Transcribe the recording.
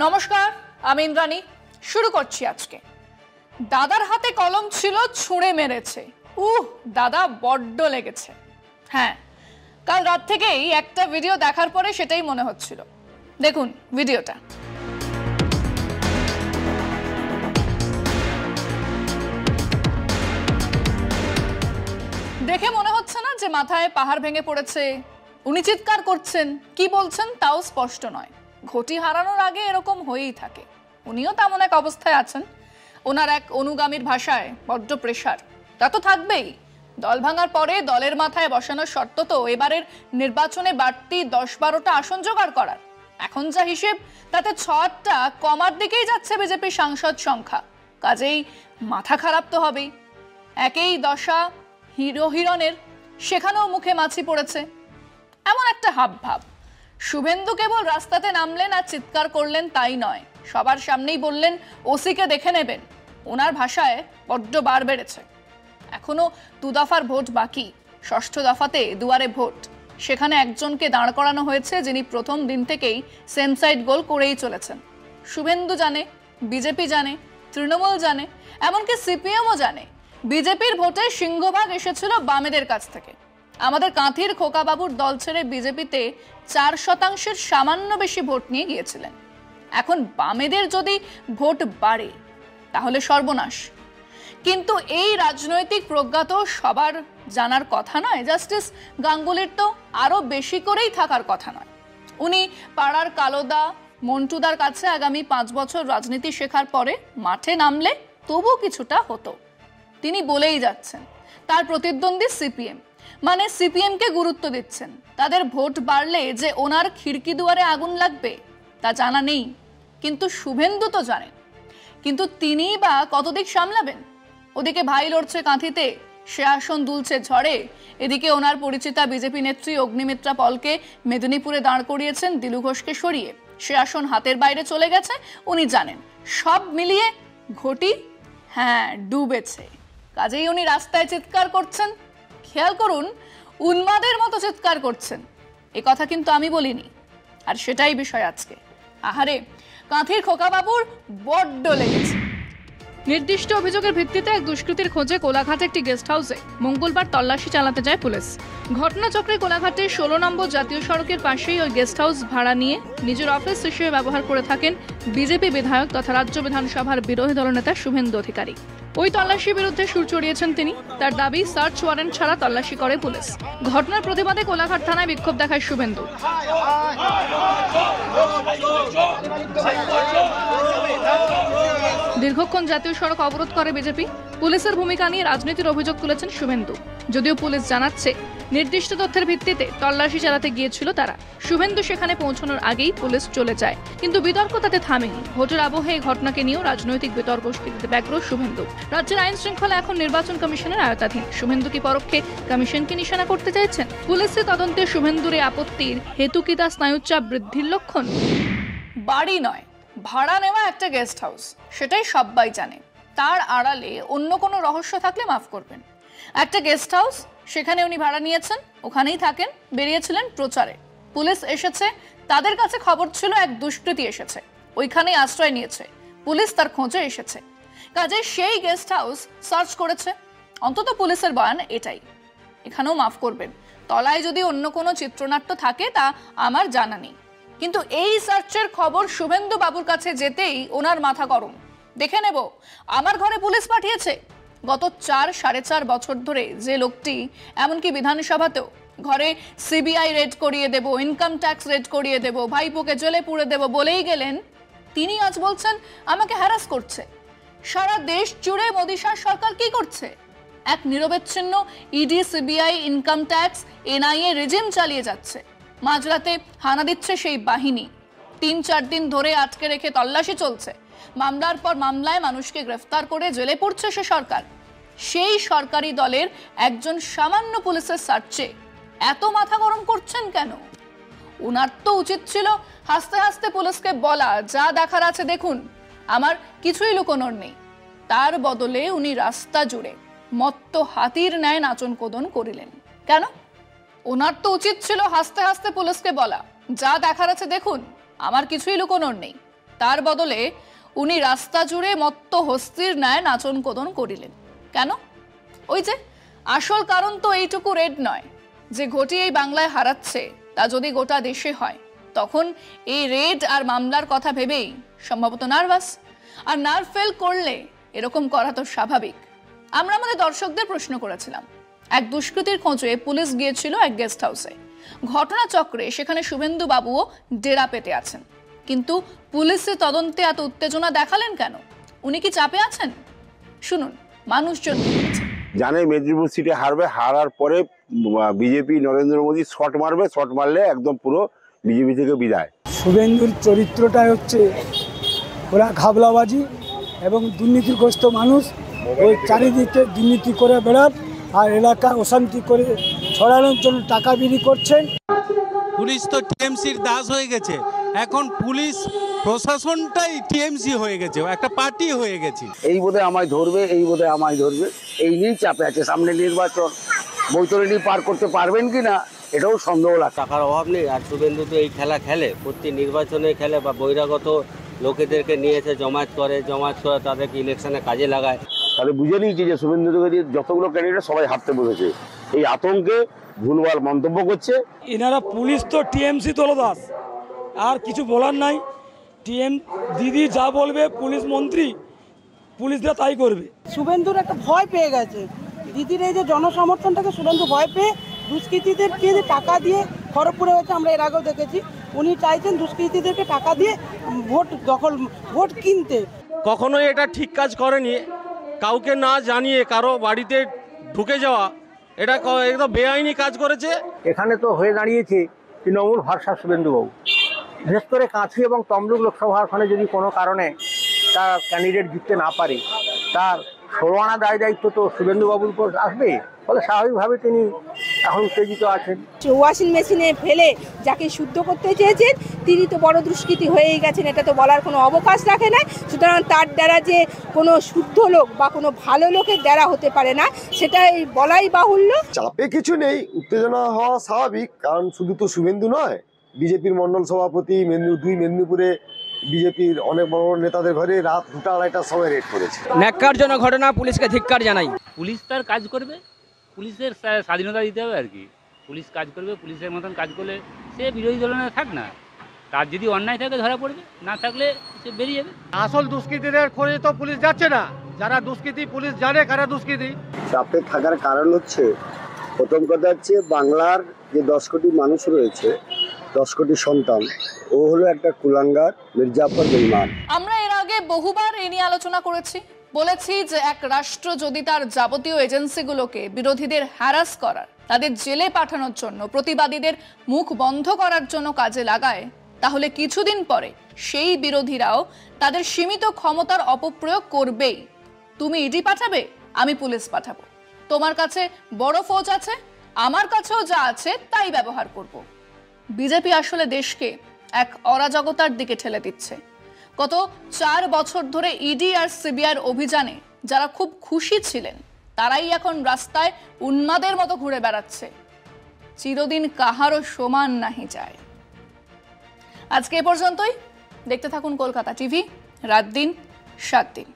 নমস্কার, আমি ইন্দ্রাণী। শুরু করছি আজকে। দাদার হাতে কলম ছিল, ছুঁড়ে মেরেছে। দাদা বড্ড লেগেছে। হ্যাঁ, কাল রাত থেকেই একটা ভিডিও দেখার পরে সেটাই মনে হচ্ছিল। দেখুন ভিডিওটা। দেখে মনে হচ্ছে না যে মাথায় পাহাড় ভেঙে পড়েছে? উনি চিৎকার করছেন, কি বলছেন তাও স্পষ্ট নয়। ঘটি হারানোর আগে এরকম হয়েই থাকে। উনিও তেমন এক অবস্থায় আছেন। ওনার এক অনুগামীর ভাষায় বড্ড প্রেশার। তা তো থাকবেই। দল ভাঙার পরে দলের মাথায় বসানোর শর্ত তো এবারের নির্বাচনে বাড়তি 10-12টা আসন জোগাড় করার। এখন যা হিসেব তাতে 6টা কমার দিকেই যাচ্ছে বিজেপি সাংসদ সংখ্যা। কাজেই মাথা খারাপ তো হবেই। একেই দশা হিরো হিরণের, সেখানেও মুখে মাছি পড়েছে। এমন একটা হাবভাব। শুভেন্দু কেবল রাস্তাতে নামলেন আর চিৎকার করলেন তাই নয়, সবার সামনেই বললেন ওসিকে দেখে নেবেন। ওনার ভাষায় বড্ড বার বেড়েছে। এখনো 2 দফার ভোট বাকি। 6ষ্ঠ দফাতে দুয়ারে ভোট। সেখানে একজনকে দাঁড় করানো হয়েছে যিনি প্রথম দিন থেকেই সেম সাইড গোল করেই চলেছেন। শুভেন্দু জানে, বিজেপি জানে, তৃণমূল জানে, এমনকি সিপিএমও জানে বিজেপির ভোটে সিংহভাগ এসেছিল বামেদের কাছ থেকে। আমাদের কাঁথির খোকাবাবুর দল ছেড়ে বিজেপিতে 4% সামান্য বেশি ভোট নিয়ে গিয়েছিলেন। এখন বামেদের যদি ভোট বাড়ে তাহলে সর্বনাশ। কিন্তু এই রাজনৈতিক প্রজ্ঞা তো সবার জানার কথা নয়। জাস্টিস গাঙ্গুলির তো আরো বেশি করেই থাকার কথা নয়। উনি পাড়ার কালোদা মন্টুদার কাছে আগামী 5 বছর রাজনীতি শেখার পরে মাঠে নামলে তবু কিছুটা হতো। তিনি বলেই যাচ্ছেন তার প্রতিদ্বন্দ্বী সিপিএম, মানে সিপিএমকে গুরুত্ব দিচ্ছেন। তাদের ভোট বাড়লে যে ওনার খিড়কি দুয়ারে আগুন লাগবে তা জানা নেই, কিন্তু শুভেন্দু তো জানেন। কিন্তু তিনিই বা কতদিক সামলাবেন? ওদিকে ভাই লড়ছে কাঁথিতে, সে আসন দুলছে ঝড়ে। এদিকে ওনার পরিচিতা বিজেপি নেত্রী অগ্নিমিত্রা পলকে মেদিনীপুরে দাঁড় করিয়েছেন দিলু ঘোষকে সরিয়ে। সে আসন হাতের বাইরে চলে গেছে, উনি জানেন। সব মিলিয়ে ঘটি ডুবেছে। কাজেই উনি রাস্তায় চিৎকার করছেন। খেয়াল করুন, উন্মাদের মতো চিৎকার করছেন। এ কথা কিন্তু আমি বলিনি। আর সেটাই বিষয় আজকে। আহারে, কাঁথির খোকাবাবুর বড্ড লেগেছে। নির্দিষ্ট অভিযোগের ভিত্তিতে এক দুষ্কৃতীর খোঁজে কোলাঘাটে একটি গেস্ট হাউসে মঙ্গলবার তল্লাশি চালাতে যায় পুলিশ। ঘটনাচক্রে কোলাঘাটে 16 নম্বর জাতীয় সড়কের পাশেই ওই গেস্ট হাউস ভাড়া নিয়ে নিজের অফিস হিসেবে ব্যবহার করে থাকেন বিজেপি বিধায়ক তথা রাজ্য বিধানসভার বিরোধী দলনেতা শুভেন্দু অধিকারী। ওই তল্লাশির বিরুদ্ধে সুর চড়িয়েছেন তিনি। তার দাবি, সার্চ ওয়ারেন্ট ছাড়া তল্লাশি করে পুলিশ। ঘটনার প্রতিবাদে কোলাঘাট থানায় বিক্ষোভ দেখায় শুভেন্দু। দীর্ঘক্ষণ জাতীয় সড়ক অবরোধ করে বিজেপি। পুলিশের ভূমিকা নিয়ে রাজনীতির অভিযোগ তুলেছেন শুভেন্দু। যদিও পুলিশ জানাচ্ছে নির্দিষ্ট তথ্যের ভিত্তিতে তল্লাশি চালাতে গিয়েছিল তারা। শুভেন্দু সেখানে পৌঁছানোর আগেই পুলিশ চলে যায়, কিন্তু বিতর্ক তাতে থামেনি। ভোটের আবহে এই ঘটনাকে নিয়েও রাজনৈতিক বিতর্ক উস্কে দিতে ব্যগ্র শুভেন্দু। রাজ্যের আইন শৃঙ্খলা এখন নির্বাচন কমিশনের আওতাধীন। শুভেন্দু কি পরোক্ষে কমিশনকে নিশানা করতে চাইছেন? পুলিশের তদন্তে শুভেন্দুর এই আপত্তির হেতু কি তা স্নায়ুচাপ বৃদ্ধির লক্ষণ? বাড়ি নয়, ভাড়া নেওয়া একটা গেস্ট হাউস, সেটাই সবাই জানে। তার আড়ালে অন্য কোনো রহস্য থাকলে মাফ করবেন। একটা গেস্ট হাউস, সেখানে উনি ভাড়া নিয়েছেন, ওখানেই থাকেন। বেরিয়েছিলেন প্রচারে। পুলিশ এসেছে, তাদের কাছে খবর ছিল এক দুষ্কৃতী এসেছে, ওইখানেই আশ্রয় নিয়েছে। পুলিশ তার খোঁজে এসেছে, কাজে সেই গেস্ট হাউস সার্চ করেছে। অন্তত পুলিশের বয়ান এটাই। এখানেও মাফ করবেন, তলায় যদি অন্য কোনো চিত্রনাট্য থাকে তা আমার জানা নেই। কিন্তু এই সার্চের খবর শুভেন্দু বাবুর কাছে যেতেই ওনার মাথা গরম। দেখে নেব, আমার ঘরে পুলিশ পাঠিয়েছে। গত 4-4.5 বছর ধরে যে লোকটি, এমনকি বিধানসভাতেও ঘরে সিবিআই রেড করিয়ে দেব, ইনকাম ট্যাক্স রেড করিয়ে দেব, ভাইপোকে জেলে পুরে দেব বলেই গেলেন, তিনি আজ বলছেন আমাকে হ্যারাস করছে। সারা দেশ জুড়ে মোদী সরকার কি করছে? এক নিরবচ্ছিন্ন ED, CBI, income tax, NIA regime চালিয়ে যাচ্ছে। মাঝরাতে হানা দিচ্ছে সেই বাহিনী। 3-4 দিন ধরে আটকে রেখে তল্লাশি চলছে। মামলার পর মামলায় মানুষকে গ্রেফতার করে জেলে পড়ছে সে সরকার। সেই সরকারি দলের একজন সামান্য পুলিশের সার্চে এত মাথা গরম করছেন কেন? ওনার তো উচিত ছিল হাসতে হাসতে পুলিশকে বলা, যা দেখার আছে দেখুন, আমার কিছুই লুকোনোর নেই। তার বদলে উনি রাস্তা জুড়ে মত্ত হাতির ন্যায় নাচন কোদন করিলেন কেন? ওনার তো উচিত ছিল হাসতে হাসতে পুলিশকে বলা, যা দেখার আছে দেখুন, আমার কিছুই লুকোনোর নেই। তার বদলে উনি রাস্তা জুড়ে মত্ত হস্তির ন্যায় নাচন কোদন করিলেন। কেন? ওই যে আসল কারণ তো এইটুকু রেড নয় যে ঘটি এই বাংলায় হারাচ্ছে, তা যদি গোটা দেশে হয় তখন এই রেড আর মামলার কথা ভেবেই সম্ভবত নার্ভাস। আর নার্ভ ফেল করলে এরকম করা তো স্বাভাবিক। আমরা আমাদের দর্শকদের প্রশ্ন করেছিলাম, এক দুষ্কৃতীর খোঁজে পুলিশ গিয়েছিল এক গেস্ট হাউসে। ঘটনাচক্রে সেখানে শুভেন্দু বাবুও ডেরা পেতে আছেন, কিন্তু পুলিশের তদন্তে এত উত্তেজনা দেখালেন কেন? উনি কি চাপে আছেন? শুনুন মানুষজন কি বলছেন। জানে মেদিনীপুর সিটে হারবে, হারার পরে বিজেপি নরেন্দ্র মোদী শট মারবে, শট মারলে একদম পুরো বিজেপি থেকে বিদায়। শুভেন্দুর চরিত্রটাই হচ্ছে ওরা ঘাবলাবাজি এবং দুর্নীতিগ্রস্ত মানুষ, ওই চারিদিকে দুর্নীতি করে বেড়ান আর এলাকা অশান্তি করে ছড়ানোর জন্য টাকা বিলি করছেন। পুলিশ তো টিএমসির দাস হয়ে গেছে, এখন পুলিশ প্রশাসনটাই টিএমসি হয়ে গেছে, একটা পার্টি হয়ে গেছে। এই বোধহয় আমায় ধরবে, এই বোধহয় আমায় ধরবে, এই নিয়েই চাপে আছে। সামনে নির্বাচন, বৈতরণী পার করতে পারবেন কি না এটাও সন্দেহ লাগে। টাকার অভাব নেই, আর শুভেন্দু তো এই খেলা খেলে, প্রতি নির্বাচনে খেলে, বা বহিরাগত লোকেদেরকে নিয়েছে জমায়েত করে তাদেরকে ইলেকশনে কাজে লাগায়। তাহলে বুঝে নিয়েছি যে শুভেন্দু অধিকারী যতগুলো ক্যান্ডিডেট সবাই হাঁটতে বসেছে, এই আতঙ্কে ভুলভাল মন্তব্য করছে। এনারা পুলিশ তো টিএমসি দলদাস, আর কিছু বলার নাই। দিদি যা বলবে পুলিশ মন্ত্রী, পুলিশরা তাই করবে। শুভেন্দুর একটা ভয় পেয়ে গেছে, দিদির এই যে জনসমর্থনটাকে শুভেন্দু ভয় পেয়ে দুষ্কৃতীদেরকে যে টাকা দিয়ে খড়গপুরে হয়েছে, আমরা এর আগেও দেখেছি, উনি চাইছেন দুষ্কৃতীদেরকে টাকা দিয়ে ভোট কিনতে। কখনোই এটা ঠিক কাজ করেনি, কাউকে না জানিয়ে কারো বাড়িতে ঢুকে যাওয়া, এটা একদম বেআইনি কাজ করেছে। এখানে তো হয়ে দাঁড়িয়েছে তৃণমূল ভার্সাস শুভেন্দুবাবু। বিশেষ করে কাঁথি এবং তমলুক লোকসভা আসনে যদি কোনো কারণে তার ক্যান্ডিডেট জিততে না পারে, তার 16 আনা দায়িত্ব তো শুভেন্দুবাবুর উপর আসবে। ফলে স্বাভাবিকভাবে তিনি এখন উত্তেজিত আছেন। ওয়াশিং মেশিনে ফেলে যাকে শুদ্ধ করতে চেয়েছেন তিনি তো বড় দুষ্কৃতী হয়েই গেছেন, এটা তো বলার কোনো অবকাশ রাখে না। সুতরাং তার দ্বারা যে কোনো শুদ্ধ লোক বা কোনো ভালো লোকের দ্বারা হতে পারে না, সেটাই বলাই বাহুল্য। চাপে কিছু নেই, উত্তেজনা হওয়া স্বাভাবিক, কারণ শুধু তো শুভেন্দু নয়, বিজেপির মন্ডল সভাপতি মেদিনীপুরে বিজেপির অনেক বড় বড় নেতাদের ঘরে রাত 2টা-2:30টার সময় রেড করেছে। ন্যাক্কারজনক ঘটনা, পুলিশকে ধিক্কার জানাই। পুলিশ তার কাজ করবে, পুলিশের স্বাধীনতা দিতে হবে আর কি। পুলিশ কাজ করবে, পুলিশের মতন কাজ করলে সে বিরোধী দলের থাক না, তার যদি অন্যায় থাকে ধরা পড়বে, না থাকলে সে বেরিয়ে যাবে। আসল দুষ্কৃতীদের খোঁজে তো পুলিশ যাচ্ছে না, যারা দুষ্কৃতী পুলিশ জানে কারা দুষ্কৃতী। চাপে থাকার কারণ হচ্ছে, প্রথম কথা হচ্ছে বাংলার যে 10 কোটি মানুষ রয়েছে, 10 কোটি সন্তান, ও হলো একটা কুলাঙ্গার, মির্জাফর বেঈমান। আমরা এর আগে বহুবার এই নিয়ে আলোচনা করেছি, বলেছি যে এক রাষ্ট্র যদি তার যাবতীয় এজেন্সিগুলোকে বিরোধীদের হ্যারাস করার, তাদের জেলে পাঠানোর জন্য, প্রতিবাদীদের মুখ বন্ধ করার জন্য কাজে লাগায়, তাহলে কিছুদিন পরে সেই বিরোধীরাও তাদের সীমিত ক্ষমতার অপপ্রয়োগ করবেই। তুমি ইডি পাঠাবে, আমি পুলিশ পাঠাবো, তোমার কাছে বড় ফৌজ আছে, আমার কাছেও যা আছে তাই ব্যবহার করব। বিজেপি আসলে দেশকে এক অরাজকতার দিকে ঠেলে দিচ্ছে। গত 4 বছর ধরে ইডি আর সিবিআইয়ের অভিযানে যারা খুব খুশি ছিলেন, তারাই এখন রাস্তায় উন্মাদের মতো ঘুরে বেড়াচ্ছে। চিরদিন কাহারও সমান নাহি যায়। আজকে এ পর্যন্তই। দেখতে থাকুন কলকাতা টিভি, রাত দিন 7 দিন।